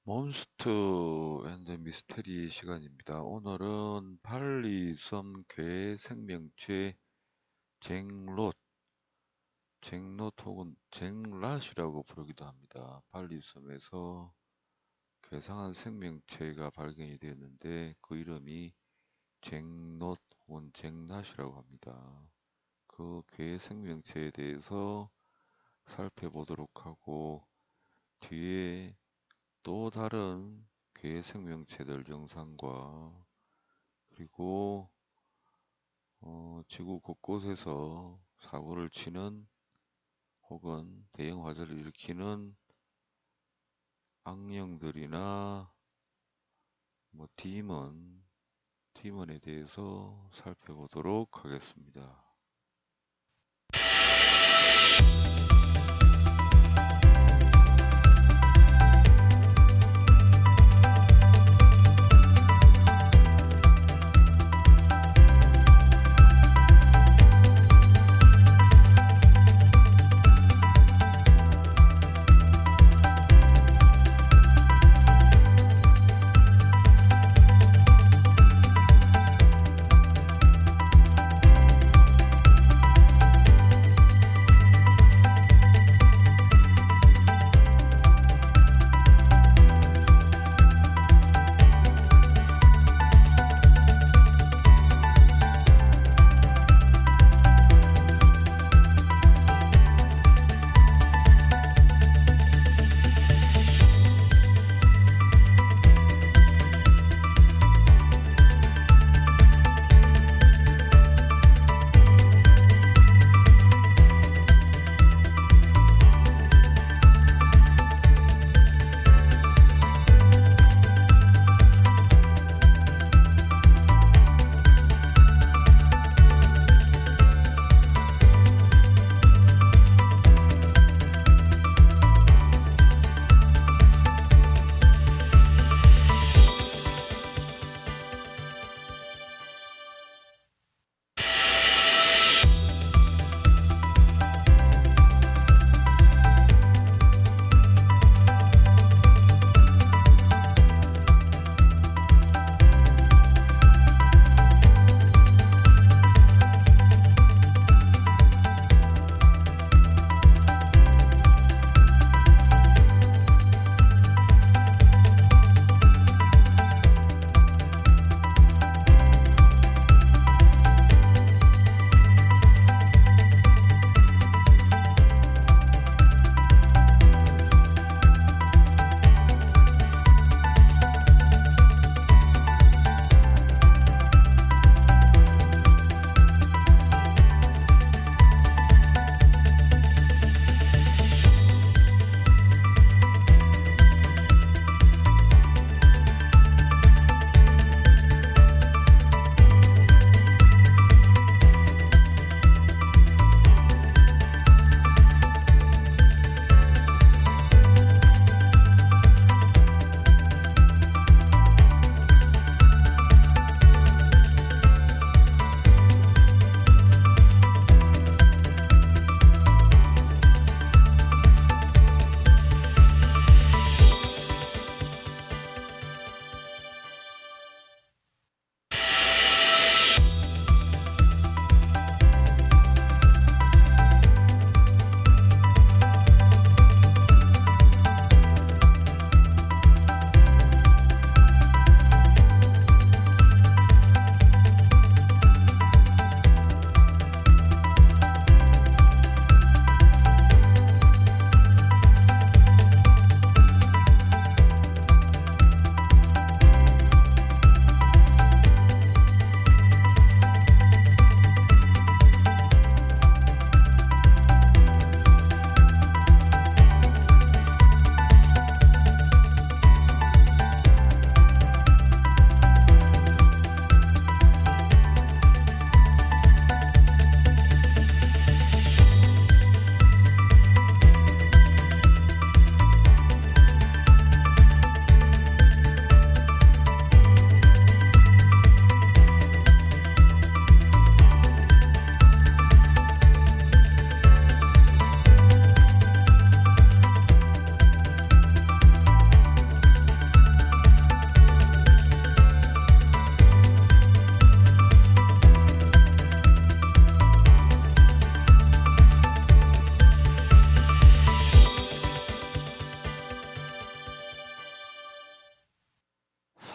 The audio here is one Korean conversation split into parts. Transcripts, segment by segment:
몬스터 앤드 미스테리 시간입니다. 오늘은 발리섬 괴 생명체 잭롯 혹은 잭랏이라고 부르기도 합니다. 발리섬에서 괴상한 생명체가 발견이 되었는데 그 이름이 잭롯 혹은 잭랏이라고 합니다. 그 괴 생명체에 대해서 살펴보도록 하고, 뒤에 또 다른 괴 생명체들 영상과, 그리고 지구 곳곳에서 사고를 치는 혹은 대형 화재를 일으키는 악령들이나 디먼에 대해서 살펴보도록 하겠습니다.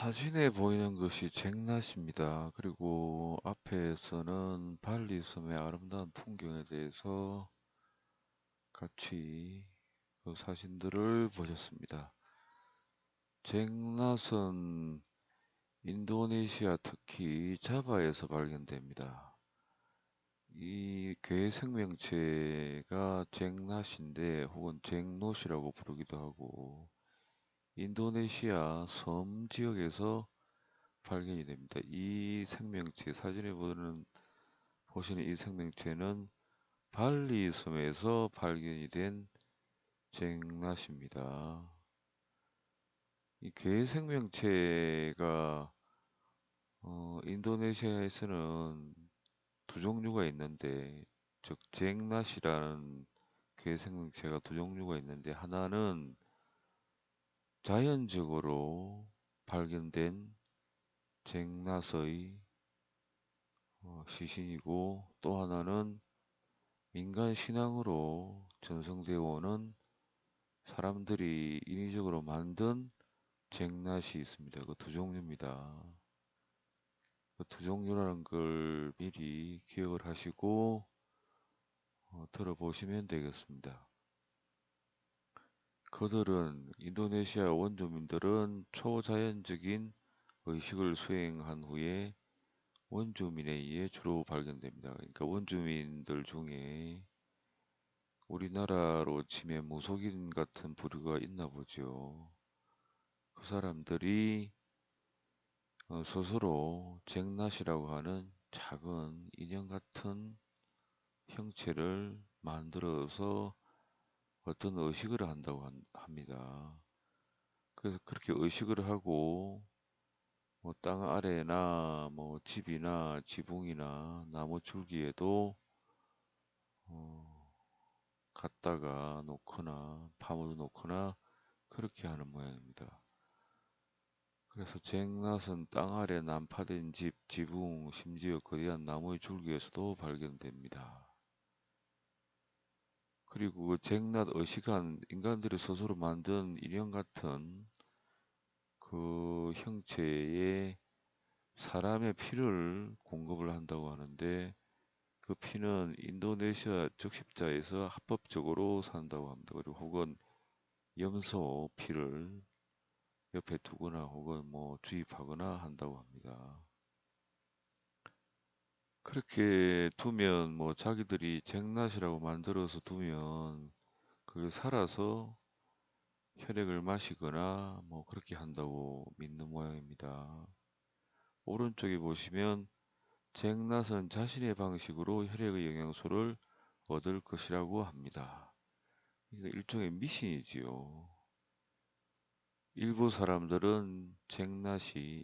사진에 보이는 것이 잭낫입니다. 그리고 앞에서는 발리섬의 아름다운 풍경에 대해서 같이 그 사진들을 보셨습니다. 잭낫은 인도네시아 특히 자바에서 발견됩니다. 이 괴 생명체가 잭낫인데 혹은 잭롯이라고 부르기도 하고 인도네시아 섬 지역에서 발견이 됩니다. 이 생명체 사진에 보시는 이 생명체는 발리 섬에서 발견이 된 잭낫입니다. 이 괴 생명체가 인도네시아에서는 두 종류가 있는데, 즉 잭낫이라는 괴 생명체가 두 종류가 있는데, 하나는 자연적으로 발견된 잭낫의 시신이고, 또 하나는 민간 신앙으로 전성되어 오는 사람들이 인위적으로 만든 잭낫이 있습니다. 그 두 종류입니다. 그 두 종류라는 걸 미리 기억을 하시고 들어보시면 되겠습니다. 인도네시아 원주민들은 초자연적인 의식을 수행한 후에 원주민에 의해 주로 발견됩니다. 그러니까 원주민들 중에 우리나라로 치면 무속인 같은 부류가 있나 보죠. 그 사람들이 스스로 잭낫이라고 하는 작은 인형 같은 형체를 만들어서 어떤 의식을 한다고 합니다. 그래서 그렇게 의식을 하고 뭐 땅 아래나 뭐 집이나 지붕이나 나무 줄기에도 어, 갖다가 놓거나 파묻어 놓거나 그렇게 하는 모양입니다. 그래서 잭낫은 땅 아래 난파된 집, 지붕, 심지어 거대한 나무의 줄기에서도 발견됩니다. 그리고 그 잭낫 의식한 인간들이 스스로 만든 인형 같은 그 형체에 사람의 피를 공급을 한다고 하는데 그 피는 인도네시아 적십자에서 합법적으로 산다고 합니다. 그리고 혹은 염소 피를 옆에 두거나 혹은 뭐 주입하거나 한다고 합니다. 그렇게 두면 뭐 자기들이 잭낫이라고 만들어서 두면 그게 살아서 혈액을 마시거나 뭐 그렇게 한다고 믿는 모양입니다. 오른쪽에 보시면 잭낫은 자신의 방식으로 혈액의 영양소를 얻을 것이라고 합니다. 이거 일종의 미신이지요. 일부 사람들은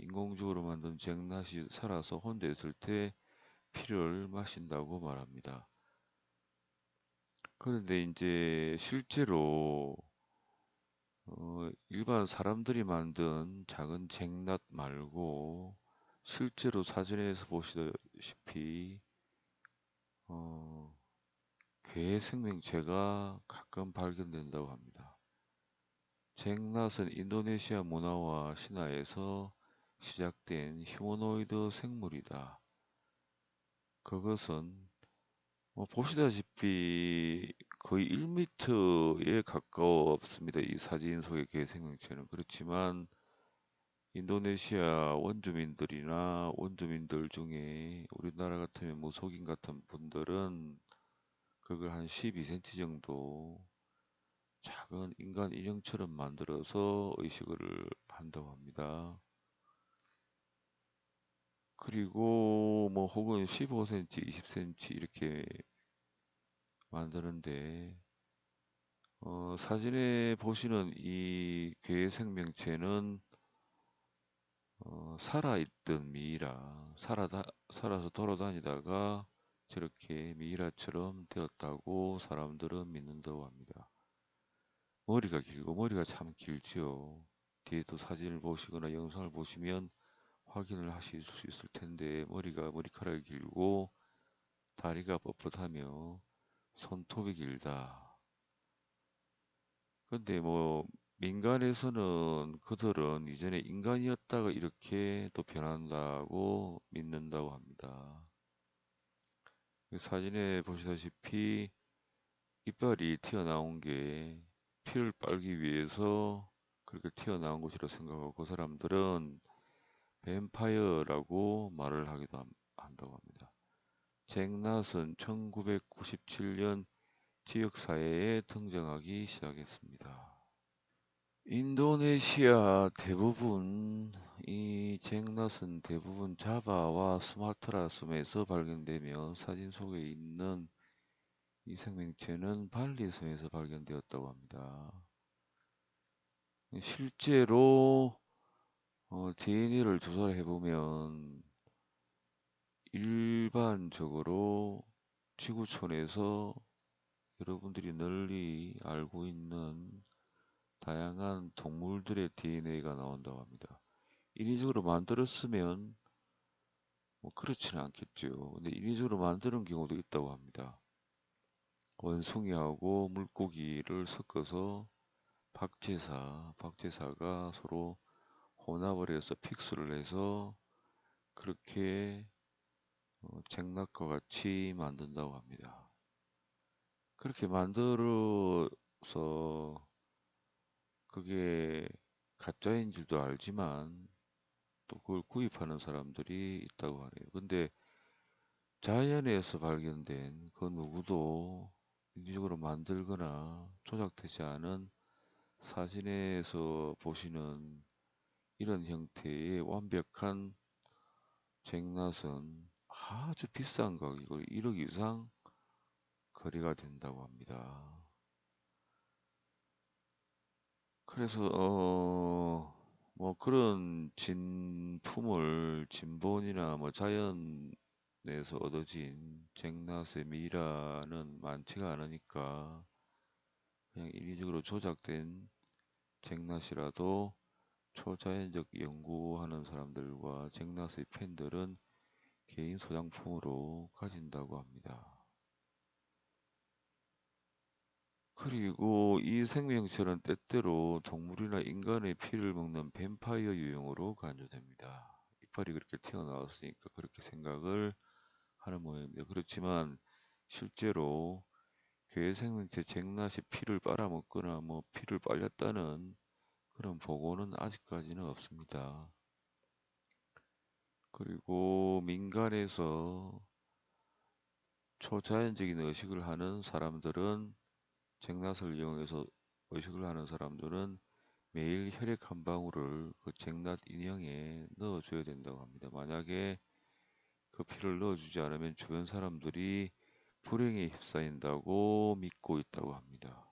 인공적으로 만든 잭낫이 살아서 혼자 있을 때 피를 마신다고 말합니다. 그런데 이제 실제로 일반 사람들이 만든 작은 잭낫 말고 실제로 사진에서 보시다시피 어, 괴 생명체가 가끔 발견된다고 합니다. 잭낫은 인도네시아 문화와 신화에서 시작된 휴머노이드 생물이다. 그것은 뭐 보시다시피 거의 1m에 가깝습니다. 이 사진 속의 개 생명체는. 그렇지만 인도네시아 원주민들이나 원주민들 중에 우리나라 같으면 무속인 같은 분들은 그걸 한 12cm 정도 작은 인간 인형처럼 만들어서 의식을 한다고 합니다. 그리고 뭐 혹은 15cm, 20cm 이렇게 만드는데 사진에 보시는 이 괴 생명체는 살아있던 살아서 돌아다니다가 저렇게 미이라처럼 되었다고 사람들은 믿는다고 합니다. 머리가 참 길지요. 뒤에 또 사진을 보시거나 영상을 보시면 확인을 하실 수 있을 텐데 머리카락이 길고 다리가 뻣뻣하며 손톱이 길다. 근데 뭐 민간에서는 그들은 이전에 인간이었다가 이렇게 또 변한다고 믿는다고 합니다. 그 사진에 보시다시피 이빨이 튀어나온 게 피를 빨기 위해서 그렇게 튀어나온 것이라 생각하고 그 사람들은 뱀파이어라고 말을 하기도 한다고 합니다. 잭낫은 1997년 지역사회에 등장하기 시작했습니다. 인도네시아 대부분 이 잭낫은 대부분 자바와 수마트라 섬에서 발견되며 사진 속에 있는 이 생명체는 발리 섬에서 발견되었다고 합니다. 실제로 DNA를 조사를 해보면 일반적으로 지구촌에서 여러분들이 널리 알고 있는 다양한 동물들의 DNA가 나온다고 합니다. 인위적으로 만들었으면 뭐 그렇지는 않겠죠. 근데 인위적으로 만드는 경우도 있다고 합니다. 원숭이하고 물고기를 섞어서 박제사가 서로 혼합을 해서 픽스를 해서 그렇게 잭낫과 같이 만든다고 합니다. 그렇게 만들어서 그게 가짜인 줄도 알지만 또 그걸 구입하는 사람들이 있다고 하네요. 근데 자연에서 발견된 그 누구도 인위적으로 만들거나 조작되지 않은 사진에서 보시는 이런 형태의 완벽한 잭낫은 아주 비싼 가격으로 1억 이상 거래가 된다고 합니다. 그래서 뭐 그런 진본이나 뭐 자연에서 얻어진 잭낫의 미라는 많지가 않으니까 그냥 인위적으로 조작된 잭낫이라도 초자연적 연구하는 사람들과 잭낫의 팬들은 개인 소장품으로 가진다고 합니다. 그리고 이 생명체는 때때로 동물이나 인간의 피를 먹는 뱀파이어 유형으로 간주됩니다. 이빨이 그렇게 튀어나왔으니까 그렇게 생각을 하는 모양입니다. 그렇지만 실제로 괴 생명체 잭낫이 피를 빨아먹거나 뭐 피를 빨렸다는 그런 보고는 아직까지는 없습니다. 그리고 민간에서 초자연적인 의식을 하는 사람들은 잭낫을 이용해서 의식을 하는 사람들은 매일 혈액 한 방울을 그 잭낫 인형에 넣어줘야 된다고 합니다. 만약에 그 피를 넣어주지 않으면 주변 사람들이 불행에 휩싸인다고 믿고 있다고 합니다.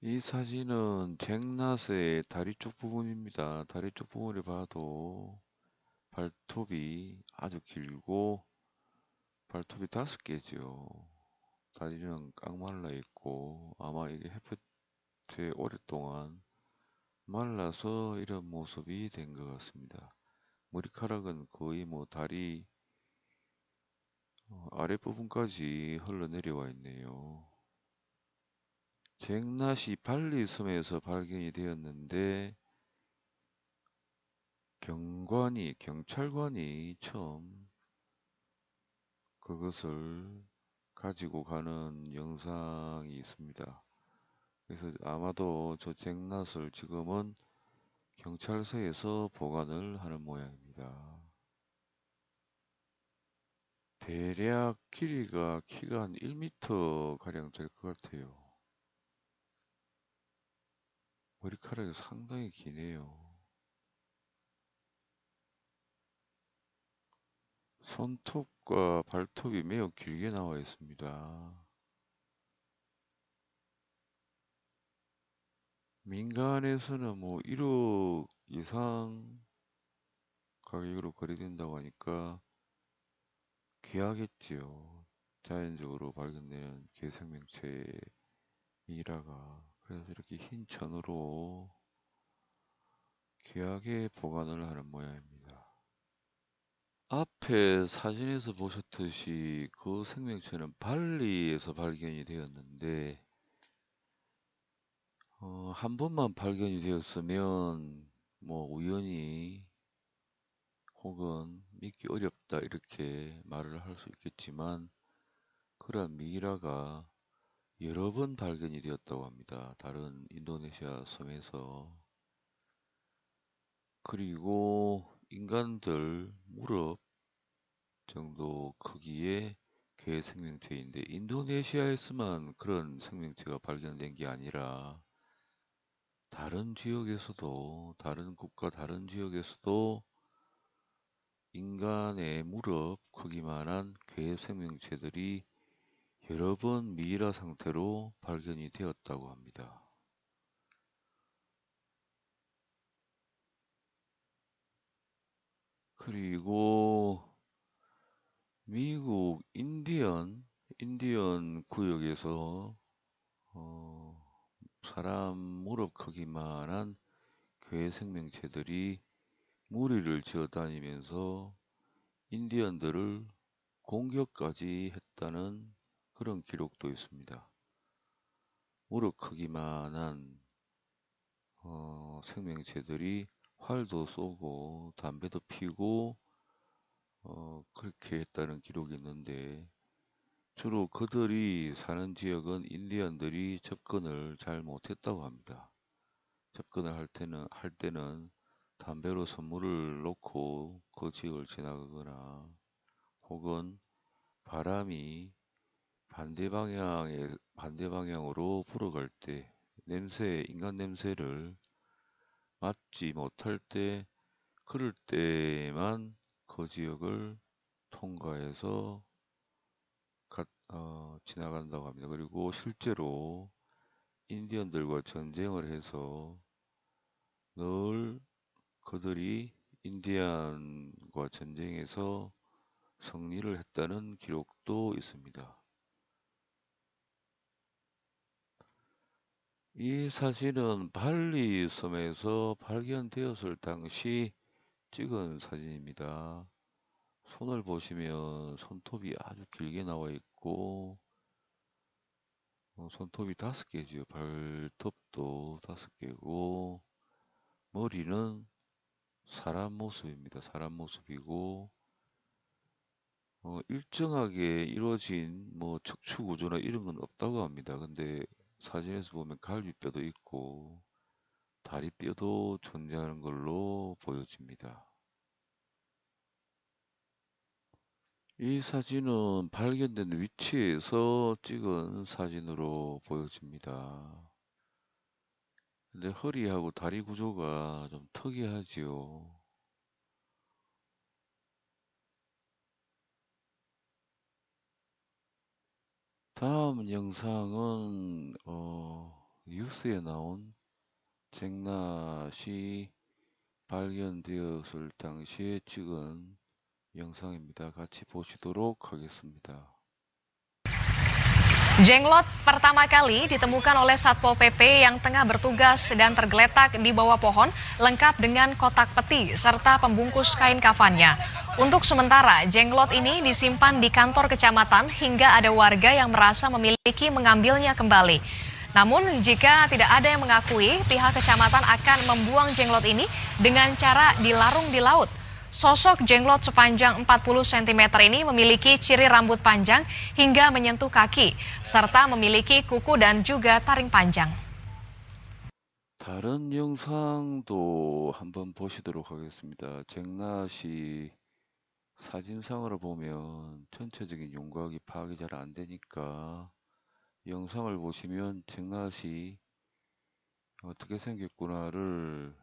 이 사진은 잭낫의 다리 쪽 부분입니다. 다리 쪽 부분을 봐도 발톱이 아주 길고 발톱이 5개죠. 다리는 깡 말라 있고 아마 이게 햇볕에 오랫동안 말라서 이런 모습이 된 것 같습니다. 머리카락은 거의 뭐 다리 아랫부분까지 흘러내려와 있네요. 잭낫이 발리 섬에서 발견이 되었는데 경찰관이 처음 그것을 가지고 가는 영상이 있습니다. 그래서 아마도 저 잭낫을 지금은 경찰서에서 보관을 하는 모양입니다. 대략 키가 한 1m 가량 될 것 같아요. 머리카락이 상당히 기네요. 손톱과 발톱이 매우 길게 나와 있습니다. 민간에서는 뭐 1억 이상 가격으로 거래된다고 하니까 귀하겠지요. 자연적으로 발견되는 개생명체의 미라가. 그래서 이렇게 흰 천으로 귀하게 보관을 하는 모양입니다. 앞에 사진에서 보셨듯이 그 생명체는 발리에서 발견이 되었는데 한 번만 발견이 되었으면 뭐 우연히 혹은 믿기 어렵다 이렇게 말을 할 수 있겠지만 그러한 미이라가 여러 번 발견이 되었다고 합니다. 다른 인도네시아 섬에서. 그리고 인간들 무릎 정도 크기의 개 생명체인데 인도네시아에서만 그런 생명체가 발견된 게 아니라 다른 지역에서도 다른 국가 다른 지역에서도 인간의 무릎 크기만한 괴 생명체들이 여러 번 미이라 상태로 발견이 되었다고 합니다. 그리고 미국 인디언 구역에서 어, 사람 무릎 크기만한 괴 생명체들이 무리를 지어 다니면서 인디언들을 공격까지 했다는 그런 기록도 있습니다. 무릎 크기만한 생명체들이 활도 쏘고 담배도 피고 그렇게 했다는 기록이 있는데 주로 그들이 사는 지역은 인디언들이 접근을 잘 못했다고 합니다. 접근을 할 때는 담배로 선물을 놓고 그 지역을 지나가거나 혹은 바람이 반대 방향으로 불어갈 때 인간 냄새를 맡지 못할 때 그럴 때만 그 지역을 통과해서 지나간다고 합니다. 그리고 실제로 인디언들과 전쟁을 해서 늘 그들이 인디안과 전쟁에서 승리를 했다는 기록도 있습니다. 이 사진은 발리 섬에서 발견되었을 당시 찍은 사진입니다. 손을 보시면 손톱이 아주 길게 나와 있고 손톱이 5개지요. 발톱도 5개고 머리는 사람 모습입니다. 사람 모습이고 일정하게 이루어진 뭐 척추 구조나 이런 건 없다고 합니다. 근데 사진에서 보면 갈비뼈도 있고 다리뼈도 존재하는 걸로 보여집니다. 이 사진은 발견된 위치에서 찍은 사진으로 보여집니다. 근데 허리하고 다리 구조가 좀 특이하지요. 다음 영상은 뉴스에 나온 잭낫이 발견되었을 당시에 찍은 영상입니다. 같이 보시도록 하겠습니다. Jenglot pertama kali ditemukan oleh Satpol PP yang tengah bertugas dan tergeletak di bawah pohon lengkap dengan kotak peti serta pembungkus kain kafannya. Untuk sementara, jenglot ini disimpan di kantor kecamatan hingga ada warga yang merasa memiliki mengambilnya kembali. Namun jika tidak ada yang mengakui, pihak kecamatan akan membuang jenglot ini dengan cara dilarung di laut. Sosok jenglot sepanjang 40 cm ini memiliki ciri rambut panjang hingga menyentuh kaki, serta memiliki kuku dan juga taring panjang. 다른 영상도 한번 보시도록 하겠습니다. 잭낫이 사진상으로 보면 전체적인 윤곽이 파악이 잘 안 되니까 영상을 보시면 잭낫이 어떻게 생겼구나를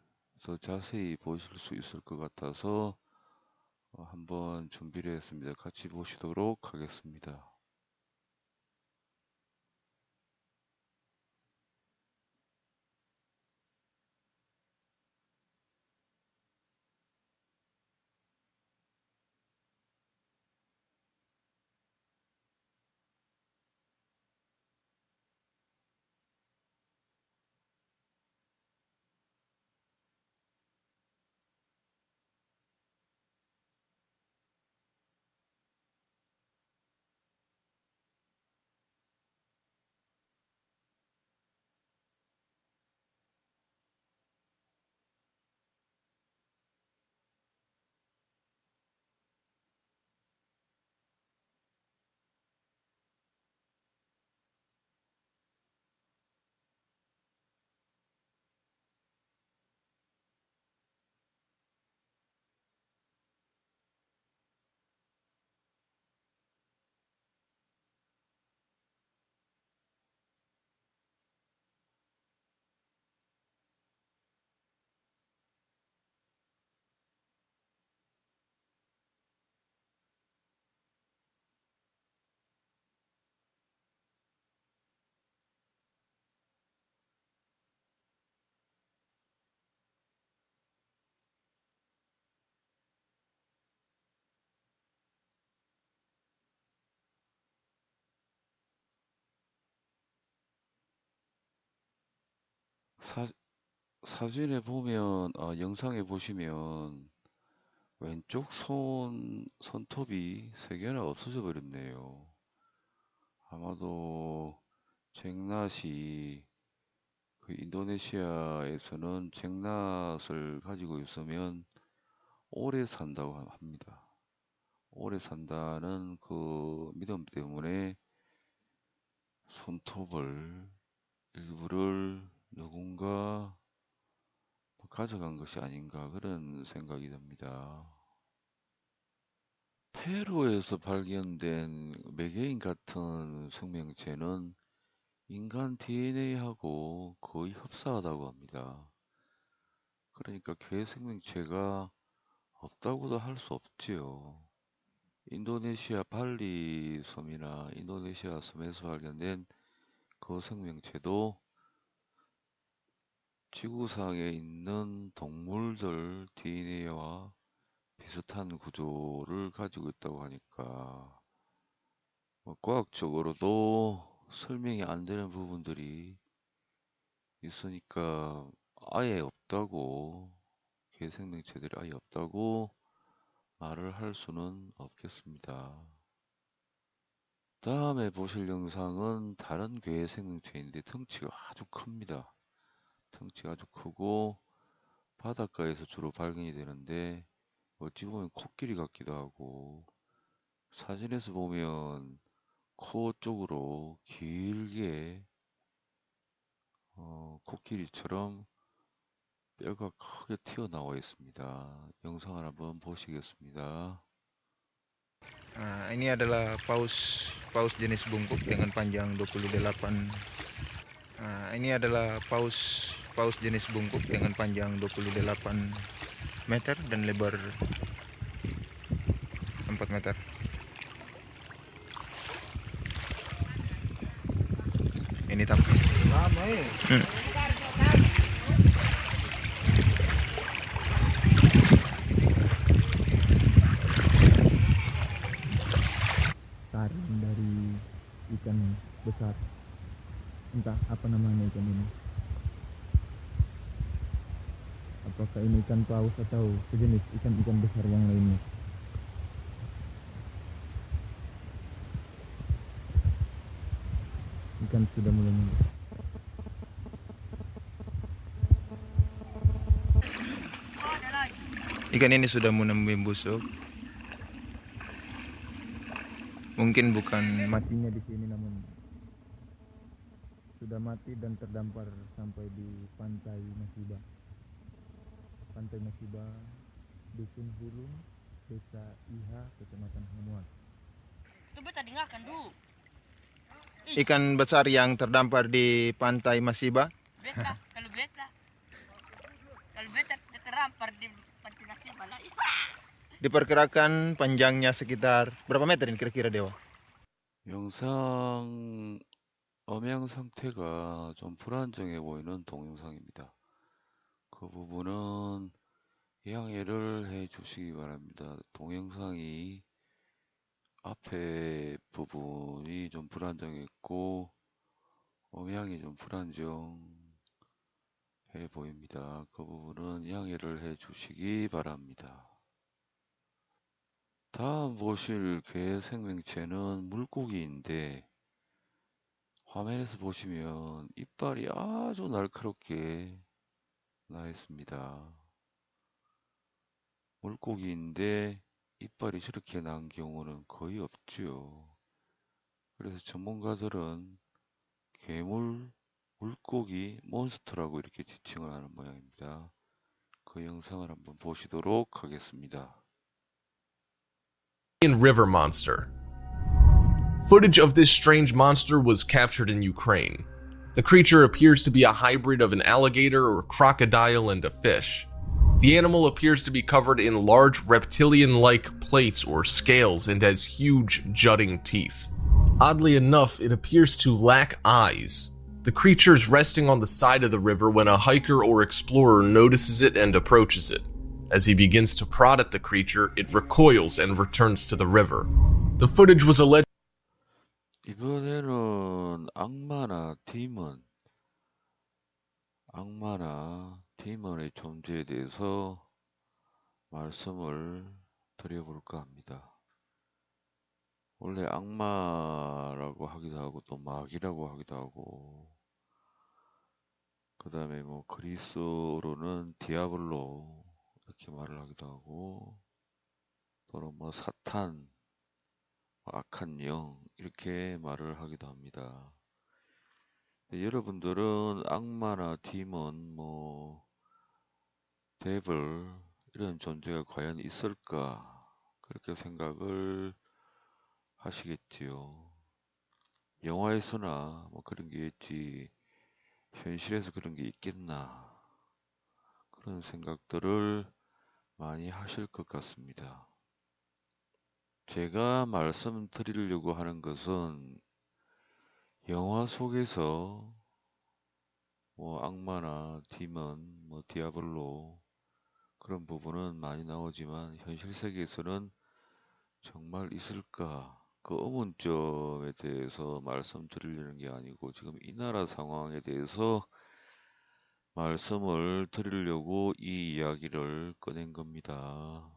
더 자세히 보실 수 있을 것 같아서 한번 준비를 했습니다. 같이 보시도록 하겠습니다. 사진에 보면, 영상에 보시면 왼쪽 손톱이 세 개나 없어져 버렸네요. 아마도 쟁낫이 그 인도네시아에서는 쟁낫을 가지고 있으면 오래 산다고 합니다. 오래 산다는 그 믿음 때문에 손톱을 일부를 누군가 가져간 것이 아닌가 그런 생각이 듭니다. 페루에서 발견된 매개인 같은 생명체는 인간 DNA하고 거의 흡사하다고 합니다. 그러니까 괴 생명체가 없다고도 할 수 없지요. 인도네시아 발리 섬이나 인도네시아 섬에서 발견된 그 생명체도 지구상에 있는 동물들 DNA와 비슷한 구조를 가지고 있다고 하니까 과학적으로도 설명이 안 되는 부분들이 있으니까 아예 없다고, 개 생명체들이 아예 없다고 말을 할 수는 없겠습니다. 다음에 보실 영상은 다른 괴 생명체인데 덩치가 아주 큽니다. 덩치가 아주 크고 바닷가에서 주로 발견이 되는데 어찌 보면 코끼리 같기도 하고 사진에서 보면 코 쪽으로 길게 코끼리처럼 뼈가 크게 튀어나와 있습니다. 영상을 한번 보시겠습니다. Ini adalah paus jenis bungkuk dengan panjang 28. Ini adalah paus jenis bungkuk dengan panjang 28 meter dan lebar 4 meter. Ini tampak. Taring dari ikan besar, entah apa namanya ikan ini, apakah ini ikan paus atau sejenis ikan-ikan besar yang lainnya. Ikan sudah mulai muncul. Ikan ini sudah mulai membusuk. Mungkin bukan Matinya di sini namun sudah mati dan terdampar sampai di pantai Masiba. Pantai Masiba, Dusun Hulung, Desa Iha, Kecamatan Hamuan. Coba tadi nggak kan dulu. ikan besar yang terdampar di pantai Masiba. Beta, kalau beta terampar di pantai nasi malah. Diperkirakan panjangnya sekitar berapa meter ini kira-kira Dewa? 영상 음향 상태가 좀 불안정해 보이는 동영상입니다. 그 부분은 양해를 해 주시기 바랍니다. 동영상이 앞에 부분이 좀 불안정했고 음향이 좀 불안정해 보입니다. 그 부분은 양해를 해 주시기 바랍니다. 다음 보실 괴 생명체는 물고기인데 화면에서 보시면 이빨이 아주 날카롭게 나 있습니다. 물고기인데 이빨이 저렇게 난 경우는 거의 없지요. 그래서 전문가들은 괴물, 물고기, 몬스터라고 이렇게 지칭을 하는 모양입니다. 그 영상을 한번 보시도록 하겠습니다. River monster. Footage of this strange monster was captured in Ukraine. The creature appears to be a hybrid of an alligator or crocodile and a fish. The animal appears to be covered in large reptilian-like plates or scales and has huge jutting teeth. Oddly enough, it appears to lack eyes. The creature is resting on the side of the river when a hiker or explorer notices it and approaches it. As he begins to prod at the creature, it recoils and returns to the river. The footage was alleged. 이번에는 악마나 디먼, 악마나 디몬의 존재에 대해서 말씀을 드려볼까 합니다. 원래 악마라고 하기도 하고 또 마귀라고 하기도 하고 그 다음에 뭐 그리스어로는 디아블로 이렇게 말을 하기도 하고 또는 뭐 사탄, 악한 영 이렇게 말을 하기도 합니다. 여러분들은 악마나 디몬, 뭐 데블 이런 존재가 과연 있을까 그렇게 생각을 하시겠지요. 영화에서나 뭐 그런 게 있지 현실에서 그런 게 있겠나 그런 생각들을 많이 하실 것 같습니다. 제가 말씀드리려고 하는 것은 영화 속에서 뭐 악마나 디몬, 뭐 디아블로 그런 부분은 많이 나오지만 현실 세계에서는 정말 있을까? 그 의문점에 대해서 말씀드리려는 게 아니고 지금 이 나라 상황에 대해서 말씀을 드리려고 이 이야기를 꺼낸 겁니다.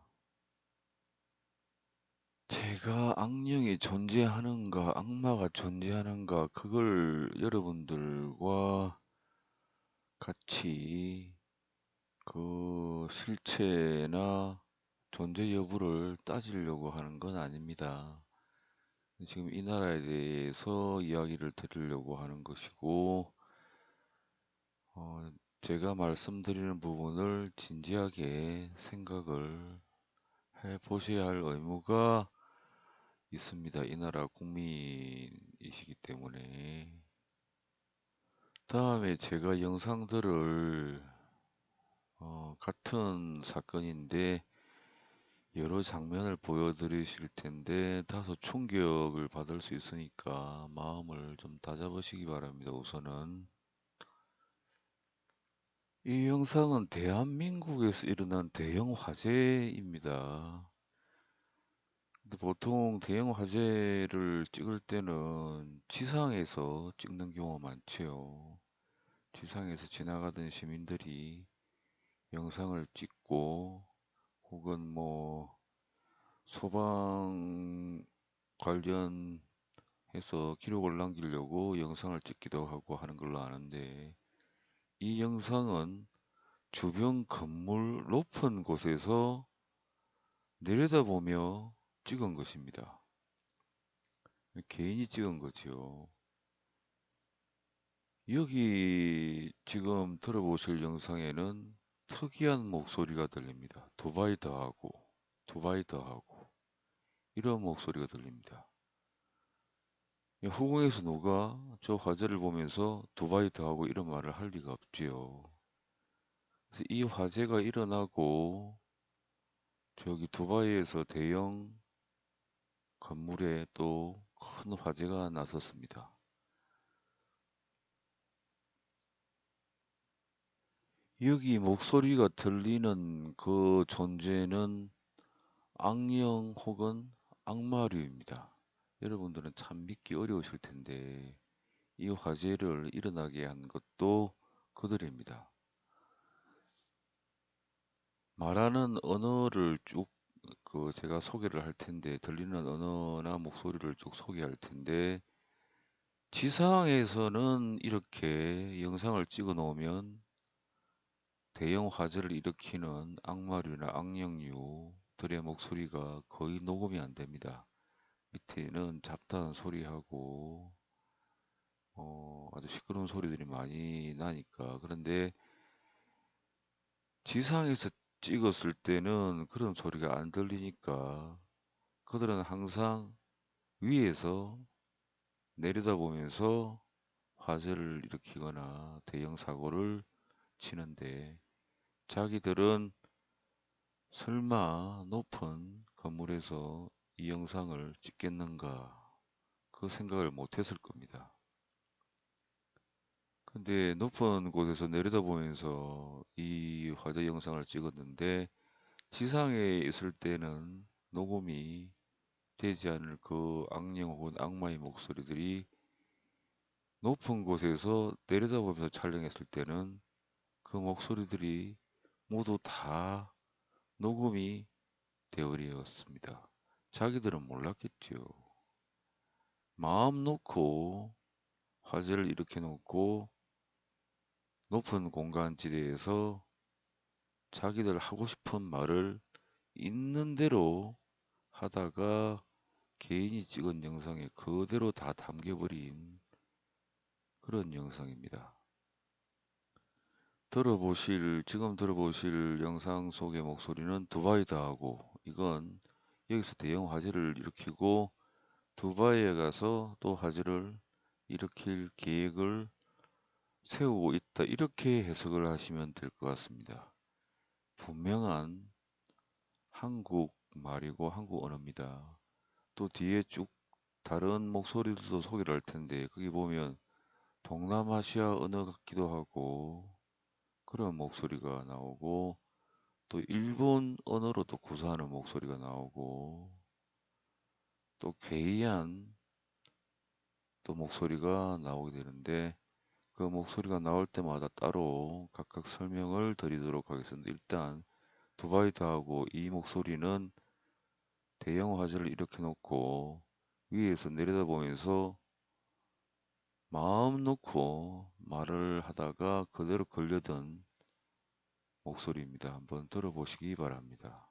제가 악령이 존재하는가, 악마가 존재하는가, 그걸 여러분들과 같이 그 실체나 존재 여부를 따지려고 하는 건 아닙니다. 지금 이 나라에 대해서 이야기를 드리려고 하는 것이고, 제가 말씀드리는 부분을 진지하게 생각을 해 보셔야 할 의무가 있습니다. 이 나라 국민이시기 때문에. 다음에 제가 영상들을 같은 사건인데 여러 장면을 보여드리실 텐데 다소 충격을 받을 수 있으니까 마음을 좀 다잡으시기 바랍니다. 우선은 이 영상은 대한민국에서 일어난 대형 화재입니다. 근데 보통 대형 화재를 찍을 때는 지상에서 찍는 경우가 많죠. 지상에서 지나가던 시민들이 영상을 찍고 혹은 뭐 소방 관련해서 기록을 남기려고 영상을 찍기도 하고 하는 걸로 아는데 이 영상은 주변 건물 높은 곳에서 내려다보며 찍은 것입니다. 개인이 찍은 거죠. 여기 지금 들어보실 영상에는 특이한 목소리가 들립니다. 두바이 더하고 두바이 더하고 이런 목소리가 들립니다. 후궁에서 누가 저 화재를 보면서 두바이 더하고 이런 말을 할 리가 없지요. 그래서 이 화재가 일어나고 저기 두바이에서 대형 건물에 또 큰 화재가 났었습니다. 여기 목소리가 들리는 그 존재는 악령 혹은 악마류입니다. 여러분들은 참 믿기 어려우실 텐데 이 화재를 일어나게 한 것도 그들입니다. 말하는 언어를 쭉 제가 소개를 할 텐데 들리는 언어나 목소리를 쭉 소개할 텐데 지상에서는 이렇게 영상을 찍어 놓으면 대형 화재를 일으키는 악마류나 악령류들의 목소리가 거의 녹음이 안 됩니다. 밑에는 잡다한 소리하고 아주 시끄러운 소리들이 많이 나니까. 그런데 지상에서 찍었을 때는 그런 소리가 안 들리니까 그들은 항상 위에서 내려다보면서 화재를 일으키거나 대형 사고를 치는데 자기들은 설마 높은 건물에서 이 영상을 찍겠는가 그 생각을 못했을 겁니다. 근데 높은 곳에서 내려다보면서 이 화재 영상을 찍었는데 지상에 있을 때는 녹음이 되지 않을 그 악령 혹은 악마의 목소리들이 높은 곳에서 내려다보면서 촬영했을 때는 그 목소리들이 모두 다 녹음이 되어버렸습니다. 자기들은 몰랐겠지요. 마음 놓고 화제를 일으켜 놓고 높은 공간지대에서 자기들 하고 싶은 말을 있는 대로 하다가 개인이 찍은 영상에 그대로 다 담겨버린 그런 영상입니다. 지금 들어보실 영상 속의 목소리는 두바이다하고, 이건 여기서 대형 화제를 일으키고 두바이에 가서 또 화제를 일으킬 계획을 세우고 있다, 이렇게 해석을 하시면 될 것 같습니다. 분명한 한국 말이고 한국 언어입니다. 또 뒤에 쭉 다른 목소리들도 소개를 할 텐데, 거기 보면 동남아시아 언어 같기도 하고 그런 목소리가 나오고, 또 일본 언어로 또 구사하는 목소리가 나오고, 또 괴이한 또 목소리가 나오게 되는데, 그 목소리가 나올 때마다 따로 각각 설명을 드리도록 하겠습니다. 일단 두바이드하고 이 목소리는 대형 화제를 일으켜 놓고 위에서 내려다보면서 마음 놓고 말을 하다가 그대로 걸려든 목소리입니다. 한번 들어보시기 바랍니다.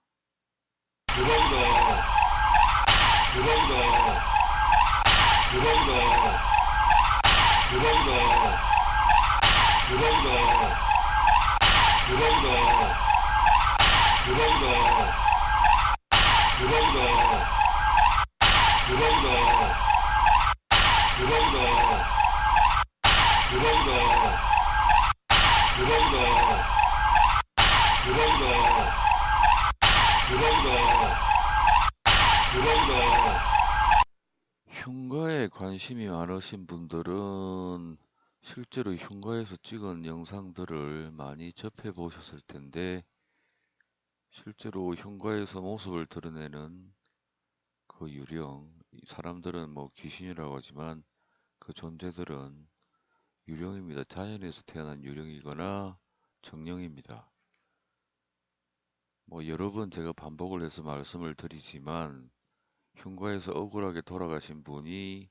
흉가에 관심이 많으신 분들은 실제로 흉가에서 찍은 영상들을 많이 접해 보셨을 텐데, 실제로 흉가에서 모습을 드러내는 그 유령, 사람들은 뭐 귀신이라고 하지만 그 존재들은 유령입니다. 자연에서 태어난 유령이거나 정령입니다. 뭐 여러 번 제가 반복을 해서 말씀을 드리지만, 흉가에서 억울하게 돌아가신 분이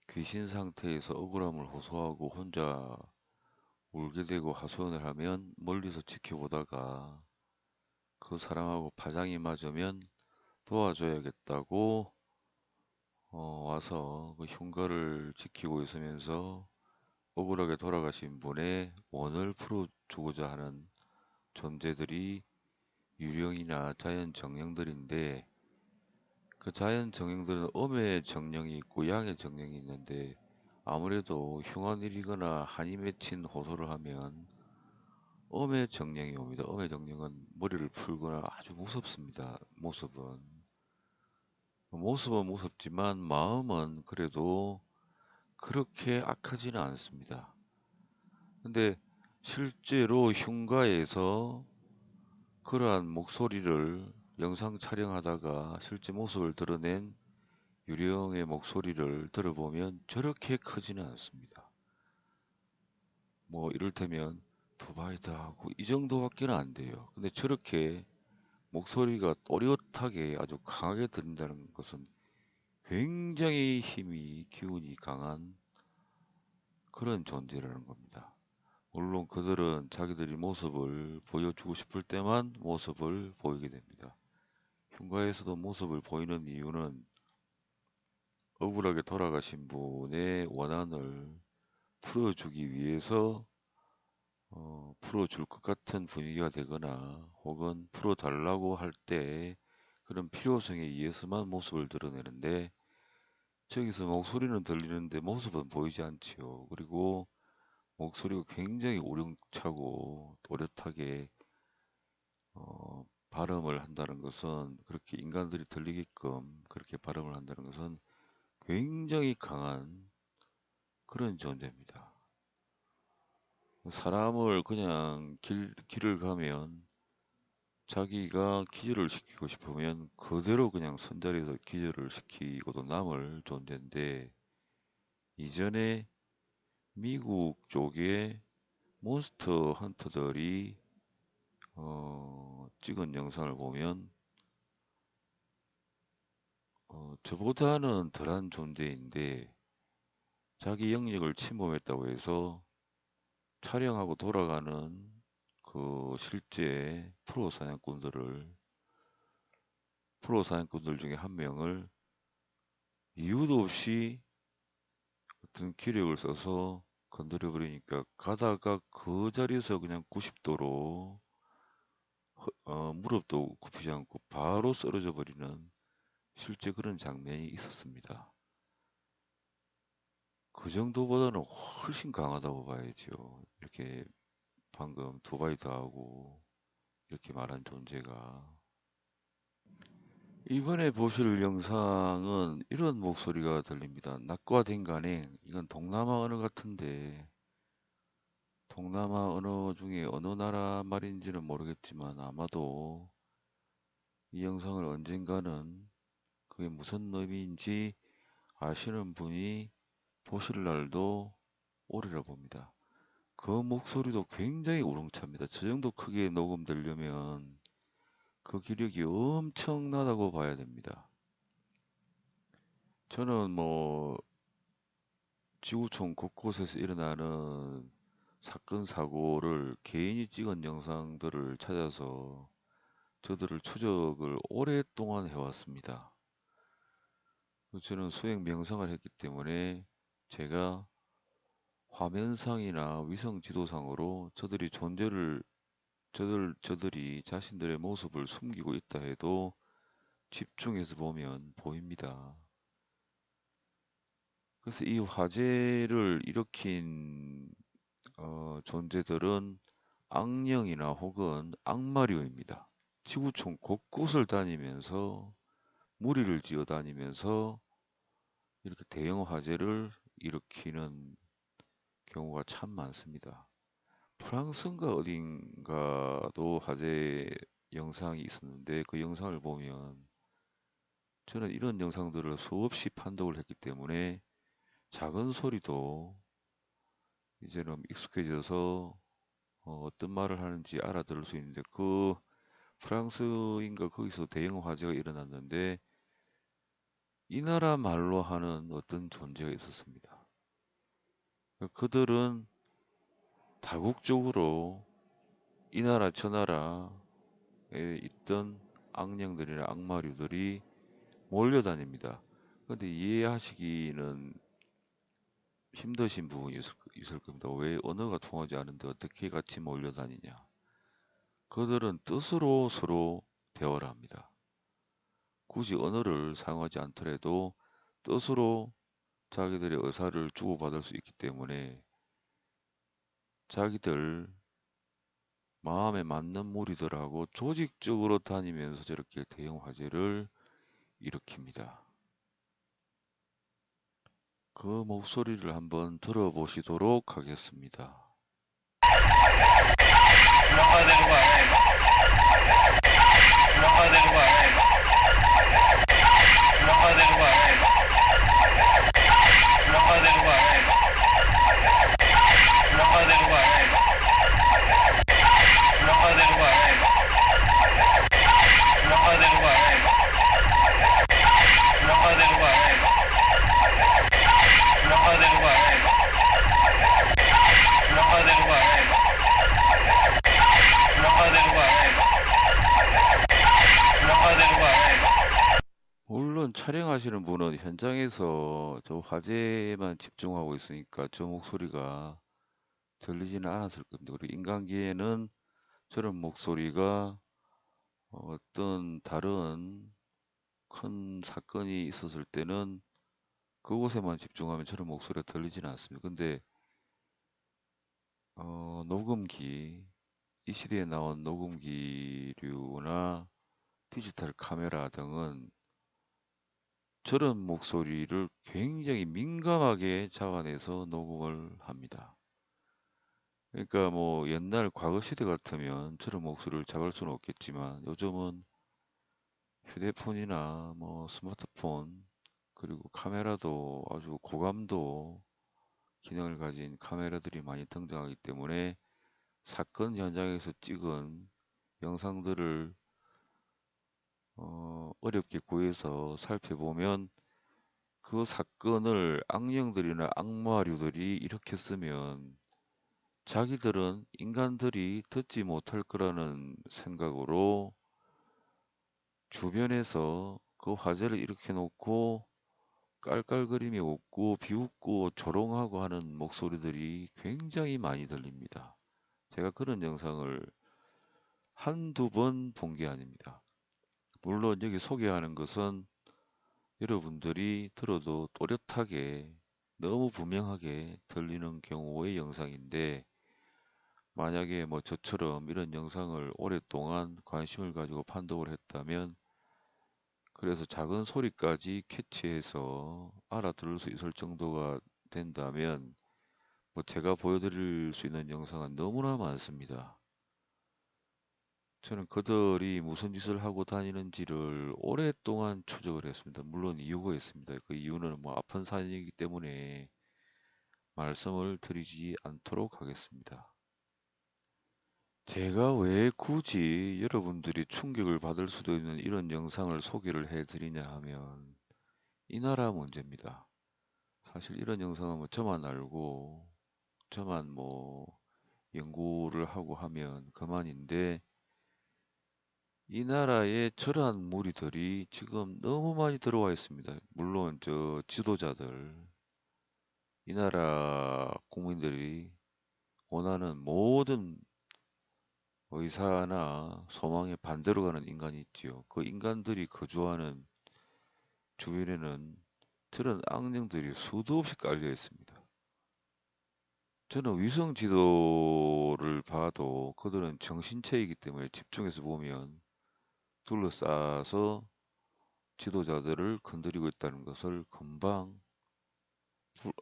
귀신 상태에서 억울함을 호소하고 혼자 울게 되고 하소연을 하면 멀리서 지켜보다가 그 사람하고 파장이 맞으면 도와줘야겠다고 와서 그 흉가를 지키고 있으면서 억울하게 돌아가신 분의 원을 풀어주고자 하는 존재들이 유령이나 자연 정령들인데, 그 자연 정령들은 음의 정령이 있고 양의 정령이 있는데, 아무래도 흉한 일이거나 한이 맺힌 호소를 하면 음의 정령이 옵니다. 음의 정령은 머리를 풀거나 아주 무섭습니다. 모습은 무섭지만 마음은 그래도 그렇게 악하지는 않습니다. 근데 실제로 흉가에서 그러한 목소리를 영상 촬영하다가 실제 모습을 드러낸 유령의 목소리를 들어보면 저렇게 크지는 않습니다. 뭐 이를테면 두바이드하고 이 정도밖에는 안 돼요. 근데 저렇게 목소리가 또렷하게 아주 강하게 들린다는 것은 굉장히 기운이 강한 그런 존재라는 겁니다. 물론 그들은 자기들이 모습을 보여주고 싶을 때만 모습을 보이게 됩니다. 흉가에서도 모습을 보이는 이유는 억울하게 돌아가신 분의 원한을 풀어주기 위해서 풀어줄 것 같은 분위기가 되거나 혹은 풀어달라고 할 때 그런 필요성에 의해서만 모습을 드러내는데, 저기서 목소리는 들리는데 모습은 보이지 않지요. 그리고 목소리가 굉장히 우렁차고 또렷하게 발음을 한다는 것은, 그렇게 인간들이 들리게끔 그렇게 발음을 한다는 것은 굉장히 강한 그런 존재입니다. 사람을 그냥 길을 가면 자기가 기절을 시키고 싶으면 그대로 그냥 선자리에서 기절을 시키고도 남을 존재인데, 이전에 미국 쪽에 몬스터 헌터들이 찍은 영상을 보면 저보다는 덜한 존재인데 자기 영역을 침범했다고 해서 촬영하고 돌아가는 그 실제 프로 사냥꾼들 중에 한 명을 이유도 없이 어떤 기력을 써서 건드려 버리니까 가다가 그 자리에서 그냥 90도로 무릎도 굽히지 않고 바로 쓰러져 버리는 실제 그런 장면이 있었습니다. 그 정도보다는 훨씬 강하다고 봐야죠. 이렇게 방금 두바이도 하고 이렇게 말한 존재가. 이번에 보실 영상은 이런 목소리가 들립니다. 낮과 댕간행. 이건 동남아 언어 같은데 동남아 언어 중에 어느 나라 말인지는 모르겠지만 아마도 이 영상을 언젠가는 그게 무슨 의미인지 아시는 분이 보실 날도 오리라 봅니다. 그 목소리도 굉장히 우렁찹니다. 저 정도 크게 녹음되려면 그 기력이 엄청나다고 봐야 됩니다. 저는 뭐 지구촌 곳곳에서 일어나는 사건 사고를 개인이 찍은 영상들을 찾아서 저들을 추적을 오랫동안 해왔습니다. 저는 수행 명상을 했기 때문에 제가 화면상이나 위성 지도상으로 저들이 자신들의 모습을 숨기고 있다 해도 집중해서 보면 보입니다. 그래서 이 화재를 일으킨 존재들은 악령이나 혹은 악마류입니다. 지구촌 곳곳을 다니면서 무리를 지어 다니면서 이렇게 대형 화재를 일으키는 경우가 참 많습니다. 프랑스인가 어딘가도 화재 영상이 있었는데 그 영상을 보면 저는 이런 영상들을 수없이 판독을 했기 때문에 작은 소리도 이제는 익숙해져서 어떤 말을 하는지 알아들을 수 있는데 그 프랑스인가 거기서 대형 화재가 일어났는데 이 나라 말로 하는 어떤 존재가 있었습니다. 그들은 다국적으로 이 나라 저 나라에 있던 악령들이나 악마류들이 몰려다닙니다. 그런데 이해하시기는 힘드신 부분이 있을 겁니다. 왜 언어가 통하지 않은데 어떻게 같이 몰려다니냐. 그들은 뜻으로 서로 대화를 합니다. 굳이 언어를 사용하지 않더라도 뜻으로 자기들의 의사를 주고받을 수 있기 때문에 자기들 마음에 맞는 무리들하고 조직적으로 다니면서 저렇게 대형 화재를 일으킵니다. 그 목소리를 한번 들어보시도록 하겠습니다. 나가야 되는 거 아니야, 이거? 나가야 되는 거 아니야, 이거? 나가야 되는 거 아니야, 이거? 나가야 되는 거 아니야, 이거? 나가야 되는 거 아니야, 이거? 나가야 되는 거 아니야, 이거? 나가야 되는 거 아니야, 이거? 나가야 되는 거 아니야, 이거? 나가야 되는 거 아니야, 이거? 나가야 되는 거 아니야, 이거? 나가야 되는 거 아니야, 이거? 나가야 되는 거 아니야, 이거? 물론 촬영하시는 분은 현장에서 저 화재에만 집중하고 있으니까 저 목소리가 들리지는 않았을 겁니다. 그리고 인간기에는 저런 목소리가 어떤 다른 큰 사건이 있었을 때는 그곳에만 집중하면 저런 목소리가 들리지는 않습니다. 근데 녹음기, 이 시대에 나온 녹음기류나 디지털 카메라 등은 저런 목소리를 굉장히 민감하게 잡아내서 녹음을 합니다. 그러니까 뭐 옛날 과거 시대 같으면 저런 목소리를 잡을 수는 없겠지만 요즘은 휴대폰이나 뭐 스마트폰 그리고 카메라도 아주 고감도 기능을 가진 카메라들이 많이 등장하기 때문에 사건 현장에서 찍은 영상들을 어렵게 구해서 살펴보면 그 사건을 악령들이나 악마류들이 일으켰으면 자기들은 인간들이 듣지 못할 거라는 생각으로 주변에서 그 화재를 일으켜 놓고 깔깔거리며 웃고 비웃고 조롱하고 하는 목소리들이 굉장히 많이 들립니다. 제가 그런 영상을 한두 번 본 게 아닙니다. 물론 여기 소개하는 것은 여러분들이 들어도 또렷하게 너무 분명하게 들리는 경우의 영상인데, 만약에 뭐 저처럼 이런 영상을 오랫동안 관심을 가지고 판독을 했다면, 그래서 작은 소리까지 캐치해서 알아들을 수 있을 정도가 된다면 뭐 제가 보여드릴 수 있는 영상은 너무나 많습니다. 저는 그들이 무슨 짓을 하고 다니는지를 오랫동안 추적을 했습니다. 물론 이유가 있습니다. 그 이유는 뭐 아픈 사연이기 때문에 말씀을 드리지 않도록 하겠습니다. 제가 왜 굳이 여러분들이 충격을 받을 수도 있는 이런 영상을 소개를 해드리냐 하면 이 나라 문제입니다. 사실 이런 영상은 뭐 저만 알고 저만 뭐 연구를 하고 하면 그만인데, 이 나라에 저러한 무리들이 지금 너무 많이 들어와 있습니다. 물론 저 지도자들, 이 나라 국민들이 원하는 모든 의사나 소망에 반대로 가는 인간이 있지요. 그 인간들이 거주하는 주변에는 저런 악령들이 수도 없이 깔려 있습니다. 저는 위성 지도를 봐도 그들은 정신체이기 때문에 집중해서 보면 둘러싸서 지도자들을 건드리고 있다는 것을 금방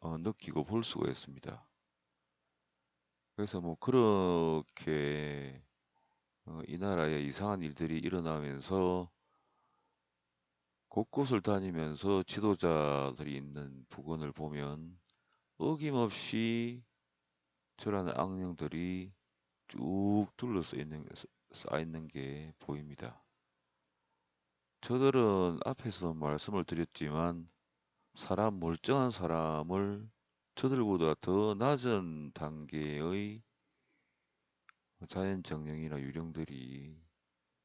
느끼고 볼 수가 있습니다. 그래서 뭐 그렇게 이 나라에 이상한 일들이 일어나면서 곳곳을 다니면서 지도자들이 있는 부근을 보면 어김없이 저라는 악령들이 쭉 쌓여 있는 게 보입니다. 저들은 앞에서 말씀을 드렸지만 멀쩡한 사람을 저들보다 더 낮은 단계의 자연정령이나 유령들이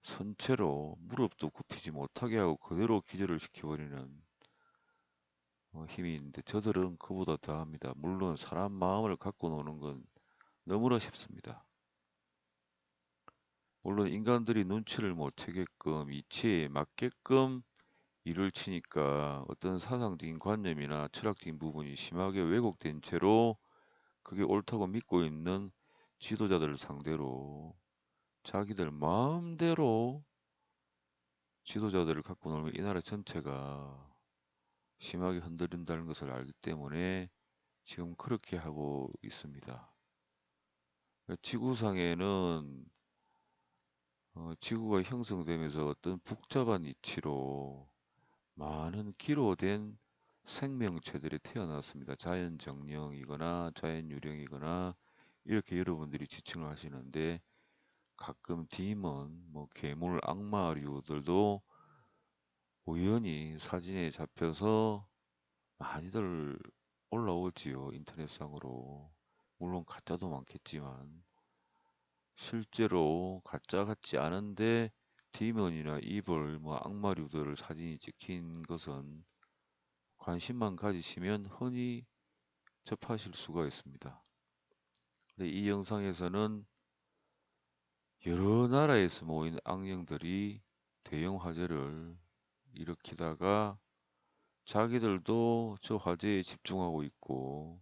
선체로 무릎도 굽히지 못하게 하고 그대로 기절을 시켜버리는 힘이 있는데, 저들은 그보다 더합니다. 물론 사람 마음을 갖고 노는 건 너무나 쉽습니다. 물론 인간들이 눈치를 못 채게끔 이치에 맞게끔 일을 치니까 어떤 사상적인 관념이나 철학적인 부분이 심하게 왜곡된 채로 그게 옳다고 믿고 있는 지도자들을 상대로 자기들 마음대로 지도자들을 갖고 놀면 이 나라 전체가 심하게 흔들린다는 것을 알기 때문에 지금 그렇게 하고 있습니다. 지구상에는 지구가 형성되면서 어떤 복잡한 이치로 많은 기로된 생명체들이 태어났습니다. 자연정령이거나 자연유령이거나 이렇게 여러분들이 지칭을 하시는데, 가끔 디몬, 뭐 괴물, 악마류들도 우연히 사진에 잡혀서 많이들 올라오지요. 인터넷상으로. 물론 가짜도 많겠지만 실제로 가짜 같지 않은데 디몬이나 이블, 뭐 악마류들 사진이 찍힌 것은 관심만 가지시면 흔히 접하실 수가 있습니다. 근데 이 영상에서는 여러 나라에서 모인 악령들이 대형 화재를 일으키다가 자기들도 저 화재에 집중하고 있고,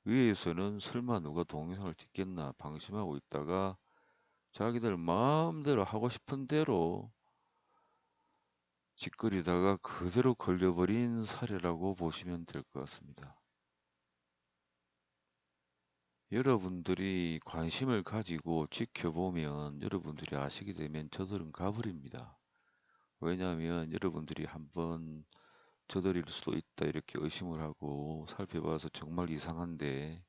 위에서는 설마 누가 동영상을 찍겠나 방심하고 있다가 자기들 마음대로 하고 싶은 대로 짓거리다가 그대로 걸려버린 사례라고 보시면 될 것 같습니다. 여러분들이 관심을 가지고 지켜보면 여러분들이 아시게 되면 저들은 가버립니다. 왜냐하면 여러분들이 한번 저들일 수도 있다 이렇게 의심을 하고 살펴봐서 정말 이상한데,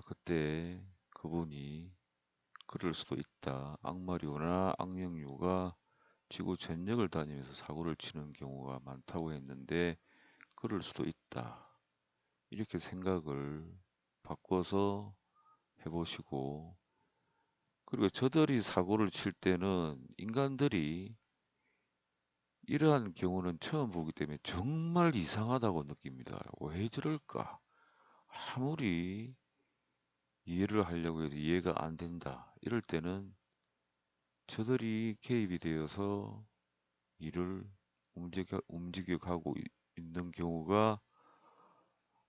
그때 그분이 그럴 수도 있다. 악마류나 악령류가 지구 전역을 다니면서 사고를 치는 경우가 많다고 했는데 그럴 수도 있다. 이렇게 생각을 바꿔서 해보시고, 그리고 저들이 사고를 칠 때는 인간들이 이러한 경우는 처음 보기 때문에 정말 이상하다고 느낍니다. 왜 저럴까? 아무리 이해를 하려고 해도 이해가 안 된다. 이럴 때는 저들이 개입이 되어서 일을 움직여가고 있는 경우가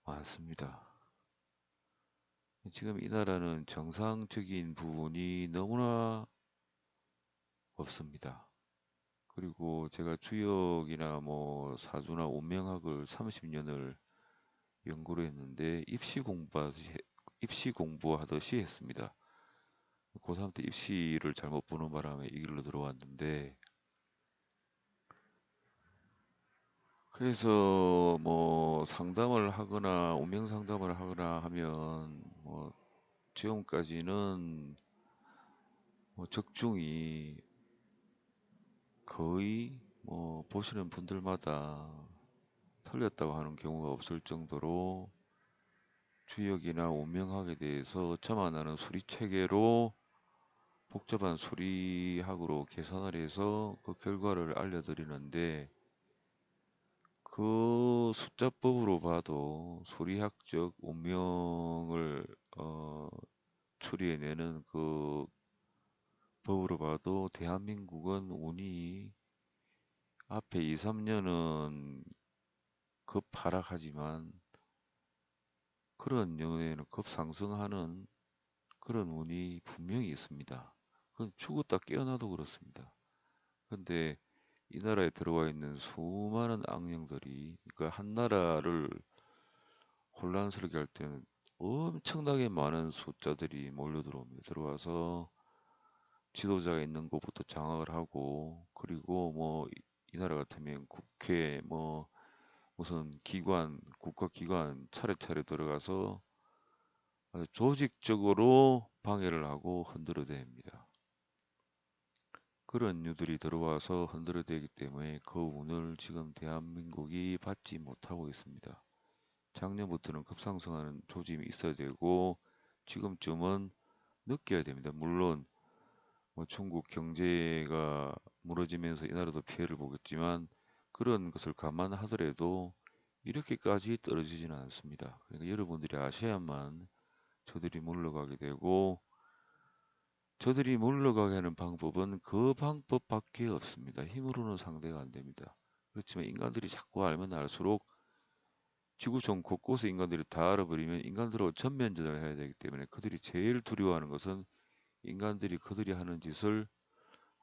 많습니다. 지금 이 나라는 정상적인 부분이 너무나 없습니다. 그리고 제가 주역이나 뭐 사주나 운명학을 30년을 연구를 했는데 입시 공부하듯이 했습니다. 고3 때 입시를 잘못 보는 바람에 이 길로 들어왔는데, 그래서 뭐 상담을 하거나 운명 상담을 하거나 하면 뭐 지금까지는 뭐 적중이 거의 뭐 보시는 분들마다 틀렸다고 하는 경우가 없을 정도로 주역이나 운명학에 대해서 저만 아는 수리 체계로 복잡한 수리학으로 계산을 해서 그 결과를 알려드리는데, 그 숫자법으로 봐도 수리학적 운명을 추리해내는 그 법으로 봐도 대한민국은 운이 앞에 2, 3년은 급 하락하지만 그런 연에는 급상승하는 그런 운이 분명히 있습니다. 그건 죽었다 깨어나도 그렇습니다. 근데 이 나라에 들어와 있는 수많은 악령들이, 그러니까 한 나라를 혼란스럽게 할 때는 엄청나게 많은 숫자들이 몰려 들어옵니다. 들어와서 지도자가 있는 곳부터 장악을 하고, 그리고 뭐 이 나라 같으면 국회, 뭐 무슨 기관, 국가기관 차례차례 들어가서 아주 조직적으로 방해를 하고 흔들어댑니다. 그런 류들이 들어와서 흔들어대기 때문에 그 운을 지금 대한민국이 받지 못하고 있습니다. 작년부터는 급상승하는 조짐이 있어야 되고 지금쯤은 느껴야 됩니다. 물론 뭐 중국 경제가 무너지면서 이 나라도 피해를 보겠지만 그런 것을 감안하더라도 이렇게까지 떨어지지는 않습니다. 그러니까 여러분들이 아셔야만 저들이 물러가게 되고, 저들이 물러가게 하는 방법은 그 방법밖에 없습니다. 힘으로는 상대가 안 됩니다. 그렇지만 인간들이 자꾸 알면 알수록 지구촌 곳곳에 인간들이 다 알아버리면 인간들하고 전면전을 해야 되기 때문에 그들이 제일 두려워하는 것은 인간들이 그들이 하는 짓을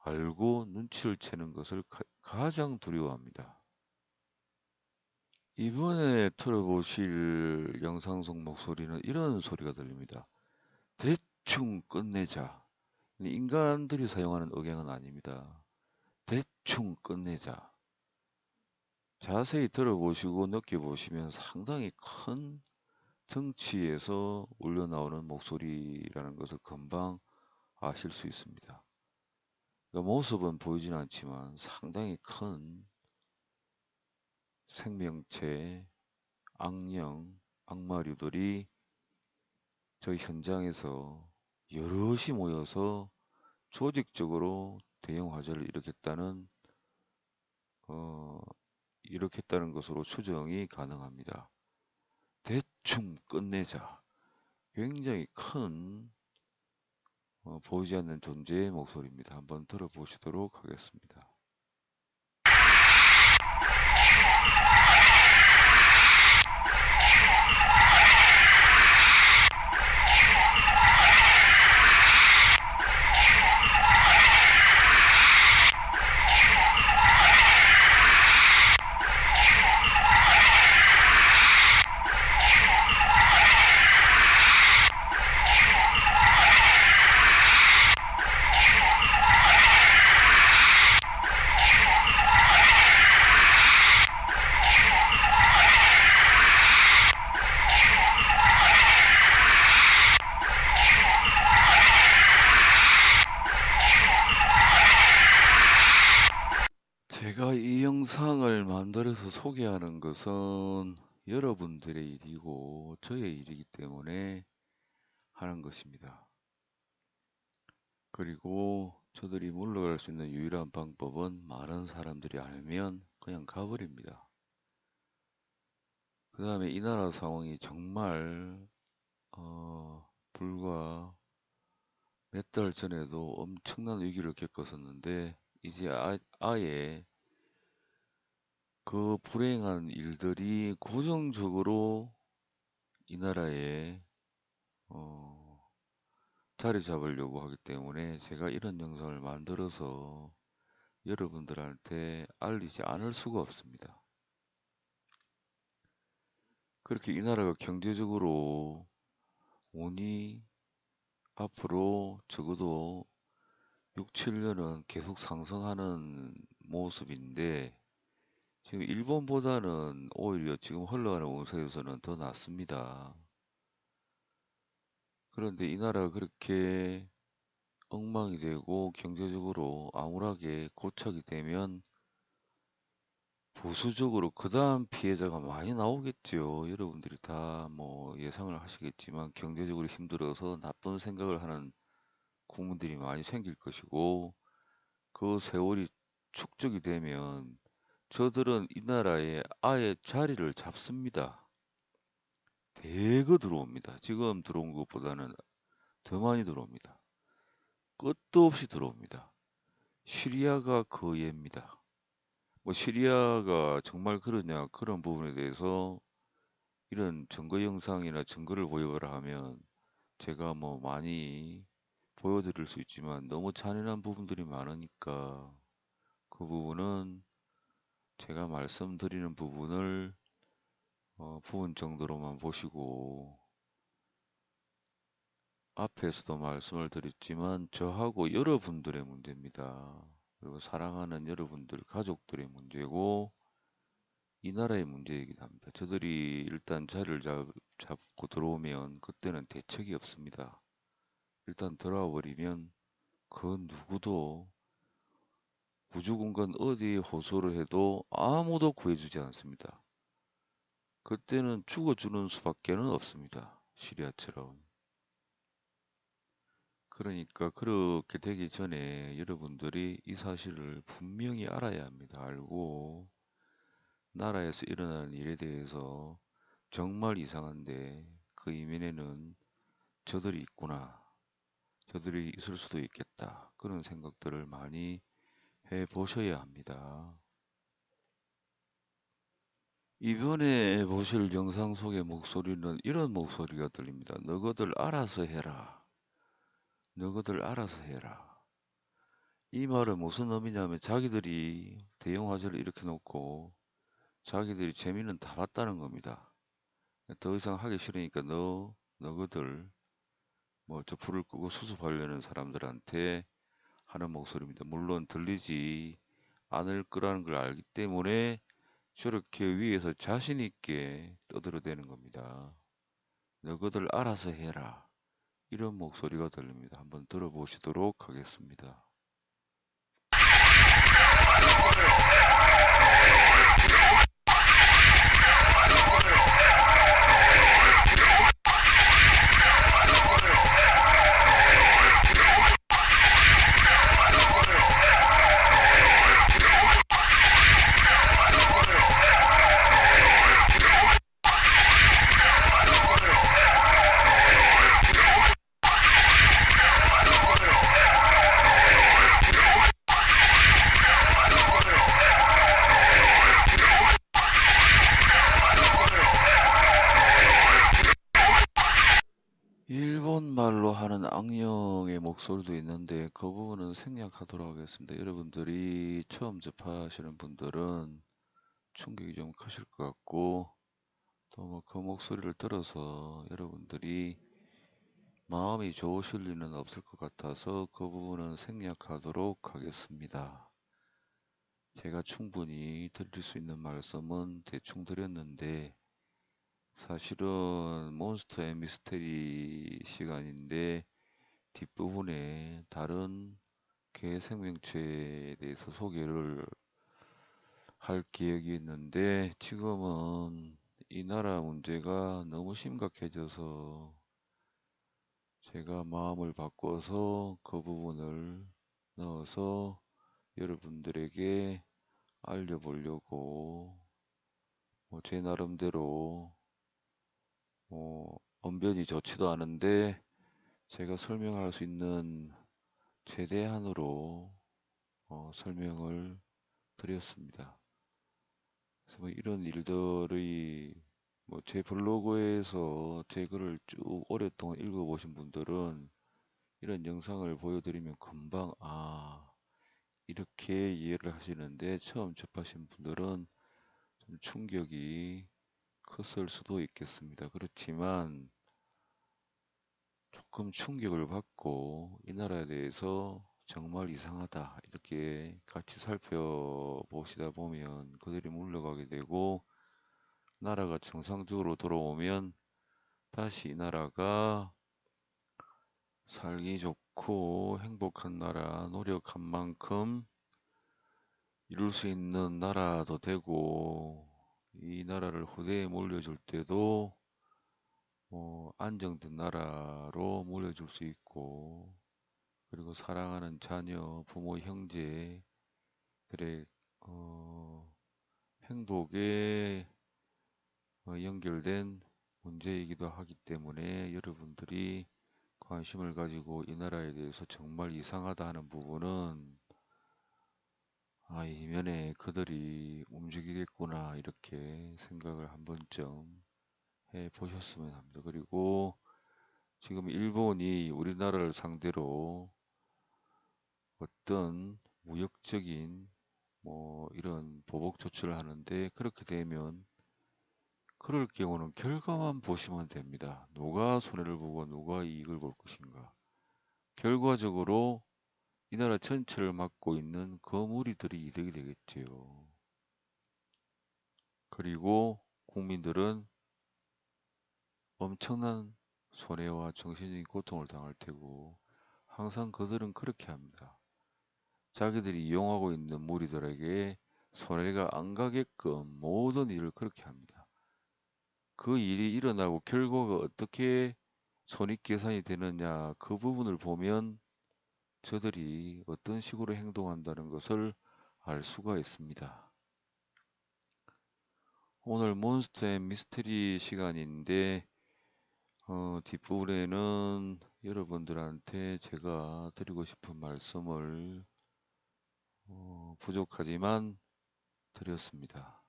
알고 눈치를 채는 것을 가장 두려워합니다. 이번에 들어보실 영상 속 목소리는 이런 소리가 들립니다. 대충 끝내자. 인간들이 사용하는 억양은 아닙니다. 대충 끝내자. 자세히 들어보시고 느껴보시면 상당히 큰 덩치에서 울려나오는 목소리라는 것을 금방 아실 수 있습니다. 그러니까 모습은 보이진 않지만 상당히 큰 생명체, 악령, 악마류들이 저희 현장에서 여럿이 모여서 조직적으로 대형 화재를 일으켰다는 것으로 추정이 가능합니다. 대충 끝내자. 굉장히 큰 보이지 않는 존재의 목소리입니다. 한번 들어보시도록 하겠습니다. 제가 이 영상을 만들어서 소개하는 것은 여러분들의 일이고 저의 일이기 때문에 하는 것입니다. 그리고 저들이 물러갈 수 있는 유일한 방법은 많은 사람들이 알면 그냥 가버립니다. 그 다음에 이 나라 상황이 정말 불과 몇 달 전에도 엄청난 위기를 겪었었는데 이제 아예 그 불행한 일들이 고정적으로 이 나라에 자리 잡으려고 하기 때문에 제가 이런 영상을 만들어서 여러분들한테 알리지 않을 수가 없습니다. 그렇게 이 나라가 경제적으로 운이 앞으로 적어도 6, 7년은 계속 상승하는 모습인데 지금 일본보다는 오히려 지금 흘러가는 운세에서는 더 낫습니다. 그런데 이 나라가 그렇게 엉망이 되고 경제적으로 암울하게 고착이 되면 보수적으로 그 다음 피해자가 많이 나오겠죠. 여러분들이 다 뭐 예상을 하시겠지만 경제적으로 힘들어서 나쁜 생각을 하는 국민들이 많이 생길 것이고 그 세월이 축적이 되면 저들은 이 나라에 아예 자리를 잡습니다. 대거 들어옵니다. 지금 들어온 것보다는 더 많이 들어옵니다. 끝도 없이 들어옵니다. 시리아가 그 예입니다. 뭐 시리아가 정말 그러냐 그런 부분에 대해서 이런 증거 영상이나 증거를 보여라 하면 제가 뭐 많이 보여드릴 수 있지만 너무 잔인한 부분들이 많으니까 그 부분은 제가 말씀드리는 부분을 부분 정도로만 보시고 앞에서도 말씀을 드렸지만 저하고 여러분들의 문제입니다. 그리고 사랑하는 여러분들 가족들의 문제고 이 나라의 문제이기도 합니다. 저들이 일단 자리를 잡고 들어오면 그때는 대책이 없습니다. 일단 들어와 버리면 그 누구도 우주공간 어디에 호소를 해도 아무도 구해주지 않습니다. 그때는 죽어주는 수밖에는 없습니다. 시리아처럼. 그러니까 그렇게 되기 전에 여러분들이 이 사실을 분명히 알아야 합니다. 알고 나라에서 일어나는 일에 대해서 정말 이상한데 그 이면에는 저들이 있구나. 저들이 있을 수도 있겠다. 그런 생각들을 많이 해 보셔야 합니다. 이번에 보실 영상 속의 목소리는 이런 목소리가 들립니다. 너희들 알아서 해라. 너희들 알아서 해라. 이 말은 무슨 의미냐면 자기들이 대형 화재를 일으켜 놓고 자기들이 재미는 다 봤다는 겁니다. 더 이상 하기 싫으니까 너희들 뭐 저 불을 끄고 수습하려는 사람들한테 하는 목소리입니다. 물론 들리지 않을 거라는 걸 알기 때문에 저렇게 위에서 자신 있게 떠들어대는 겁니다. 너희들 알아서 해라. 이런 목소리가 들립니다. 한번 들어보시도록 하겠습니다. 일본말로 하는 악령의 목소리도 있는데 그 부분은 생략하도록 하겠습니다. 여러분들이 처음 접하시는 분들은 충격이 좀 크실 것 같고 또 뭐 그 목소리를 들어서 여러분들이 마음이 좋으실 리는 없을 것 같아서 그 부분은 생략하도록 하겠습니다. 제가 충분히 드릴 수 있는 말씀은 대충 드렸는데 사실은 몬스터 앤 미스테리 시간인데 뒷부분에 다른 개 생명체에 대해서 소개를 할 계획이 있는데 지금은 이 나라 문제가 너무 심각해져서 제가 마음을 바꿔서 그 부분을 넣어서 여러분들에게 알려보려고 제 나름대로 언변이 좋지도 않은데 제가 설명할 수 있는 최대한으로 설명을 드렸습니다. 그래서 뭐 이런 일들의 제 블로그에서 제 글을 쭉 오랫동안 읽어보신 분들은 이런 영상을 보여드리면 금방 이렇게 이해를 하시는데 처음 접하신 분들은 좀 충격이 컸을 수도 있겠습니다. 그렇지만 조금 충격을 받고 이 나라에 대해서 정말 이상하다 이렇게 같이 살펴보시다 보면 그들이 물러가게 되고 나라가 정상적으로 돌아오면 다시 이 나라가 살기 좋고 행복한 나라, 노력한 만큼 이룰 수 있는 나라도 되고 이 나라를 후대에 물려줄 때도 안정된 나라로 물려줄 수 있고 그리고 사랑하는 자녀, 부모, 형제들의 행복에 연결된 문제이기도 하기 때문에 여러분들이 관심을 가지고 이 나라에 대해서 정말 이상하다 하는 부분은 이면에 그들이 움직이겠구나 이렇게 생각을 한 번쯤 해 보셨으면 합니다. 그리고 지금 일본이 우리나라를 상대로 어떤 무역적인 이런 보복 조치를 하는데 그렇게 되면 그럴 경우는 결과만 보시면 됩니다. 누가 손해를 보고 누가 이익을 볼 것인가. 결과적으로 이 나라 전체를 맡고 있는 그 무리들이 이득이 되겠지요. 그리고 국민들은 엄청난 손해와 정신적인 고통을 당할 테고 항상 그들은 그렇게 합니다. 자기들이 이용하고 있는 무리들에게 손해가 안 가게끔 모든 일을 그렇게 합니다. 그 일이 일어나고 결과가 어떻게 손익 계산이 되느냐 그 부분을 보면 저들이 어떤 식으로 행동한다는 것을 알 수가 있습니다. 오늘 몬스터 앤 미스테리 시간인데 뒷부분에는 여러분들한테 제가 드리고 싶은 말씀을 부족하지만 드렸습니다.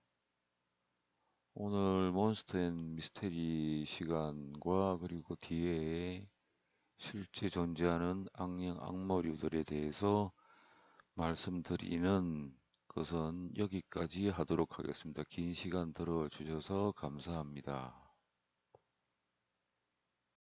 오늘 몬스터 앤 미스테리 시간과 그리고 뒤에 실제 존재하는 악령 악마류들에 대해서 말씀드리는 것은 여기까지 하도록 하겠습니다. 긴 시간 들어주셔서 감사합니다.